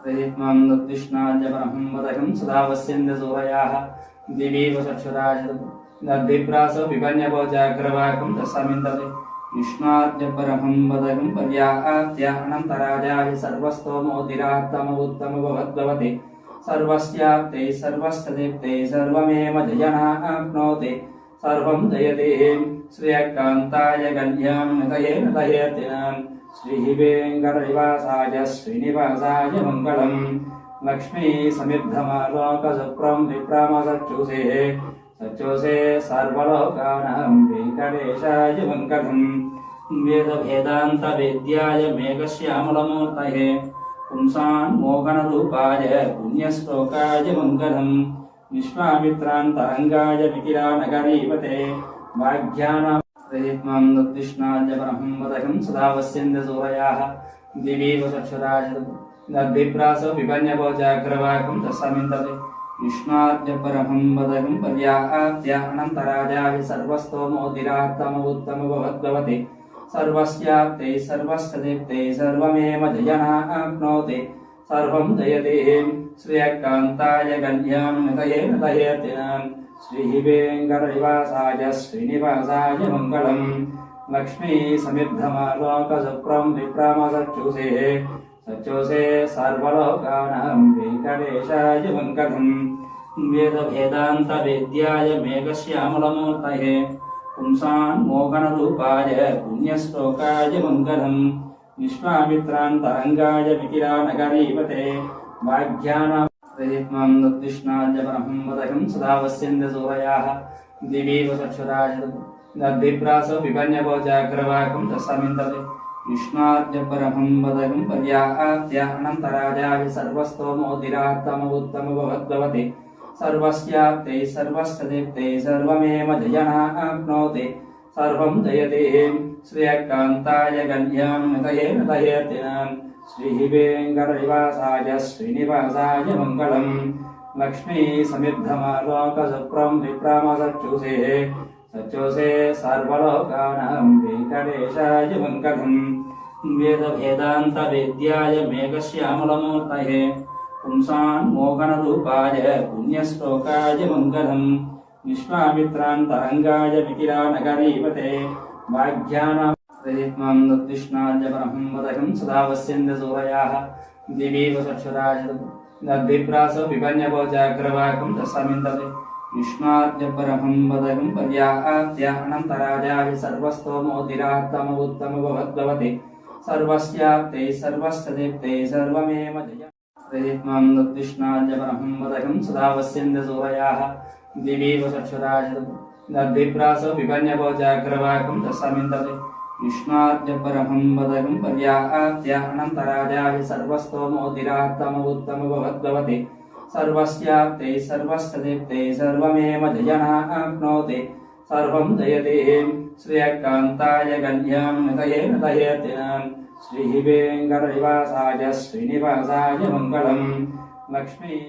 प्रयत्नं दद्विष्णाय ब्रह्मं वदकं सदा वस्यन्ते सूरयाः दिवीव चक्षुराय दद्विप्रास विपन्यभोजाग्रवाकं तस्मिन्दते विष्णाद्य ब्रह्मं वदकं पर्याप्त्य अनन्तराजाय सर्वस्तोमोतिरात्तम भवद्भवति सर्वस्याप्ते सर्वस्तदीप्ते सर्वमेव जयनाप्नोति सर्वं जयते श्रियकान्ताय कल्याणनिधये नदयते श्रीवेङ्कटनिवासाय श्रीनिवासाय मङ्गलम् लक्ष्मी समिद्धमालोकसुप्रं विप्रमसच्युषे सच्युषे सर्वलोकानां वेङ्कटेशाय मङ्गलम् वेदभेदान्तवेद्याय मेघश्यामलमूर्तये पुंसान् मोहनरूपाय पुण्यश्लोकाय मङ्गलम् विश्वामित्रान्तरङ्गाय मिथिलानगरीपते वाग्यानां प्रयत्नं दद्विष्णाय ब्रह्मं वदकं सदा वस्यन्ते सूरयाः दिवीव चक्षुराय दद्विप्रास विपन्यभोजाग्रवाकं तस्मिन्दते विष्णाद्य ब्रह्मं वदकं पर्याप्त्य अनन्तराजाय सर्वस्तोमोतिरात्तम भवद्भवति सर्वस्याप्ते सर्वस्तदीप्ते सर्वमेव जयनाप्नोति सर्वं जयते श्रियकान्ताय कल्याणनिधये नदयते श्रीवेङ्कटनिवासाय श्रीनिवासाय मङ्गलम् लक्ष्मी समिद्धमालोकसुप्रं विप्रमसच्युषे सच्युषे सर्वलोकानां वेङ्कटेशाय मङ्गलम् वेदभेदान्तवेद्याय मेघश्यामलमूर्तये पुंसान् मोहनरूपाय पुण्यश्लोकाय मङ्गलम् विश्वामित्रान्तरङ्गाय मिथिलानगरीपते वाग्यानां प्रयत्नं दद्विष्णाय ब्रह्मं वदकं सदा वस्यन्ते सूरयाः दिवीव चक्षुराय दद्विप्रास विपन्यभोजाग्रवाकं तस्मिन्दते विष्णाद्य ब्रह्मं वदकं पर्याप्त्य अनन्तराजाय सर्वस्तोमोतिरात्तम भवद्भवति सर्वस्याप्ते सर्वस्तदीप्ते सर्वमेव जयनाप्नोति सर्वं जयते श्रियकान्ताय कल्याणनिधये नदयते श्रीवेङ्कटनिवासाय श्रीनिवासाय मङ्गलम् लक्ष्मी समिद्धमालोकसुप्रं विप्रमसच्युषे सच्युषे सर्वलोकानां वेङ्कटेशाय मङ्गलम् वेदभेदान्तवेद्याय मेघश्यामलमूर्तये पुंसान् मोहनरूपाय पुण्यश्लोकाय मङ्गलम् विश्वामित्रान्तरङ्गाय मिथिलानगरीपते वाग्यानां प्रयत्नं दद्विष्णाय ब्रह्मं वदकं सदा वस्यन्ते सूरयाः दिवीव चक्षुराय दद्विप्रास विपन्यभोजाग्रवाकं तस्मिन्दते विष्णाद्य ब्रह्मं वदकं पर्याप्त्य अनन्तराजाय सर्वस्तोमोतिरात्तम भवद्भवति सर्वस्याप्ते सर्वस्तदीप्ते सर्वमेव जय प्रयत्नं दद्विष्णाय ब्रह्मं वदकं सदा वस्यन्ते सूरयाः दिवीव चक्षुराय दद्विप्रास विपन्यभोजाग्रवाकं तस्मिन्दते विष्णाद्य ब्रह्मं वदकं पर्याप्त्य अनन्तराजाय सर्वस्तोमोतिरात्तम भवद्भवति सर्वस्याप्ते सर्वस्तदीप्ते सर्वमेव जयनाप्नोति सर्वं जयते श्रियकान्ताय कल्याणनिधये नदयते श्रीवेङ्कटनिवासाय श्रीनिवासाय मङ्गलम् लक्ष्मी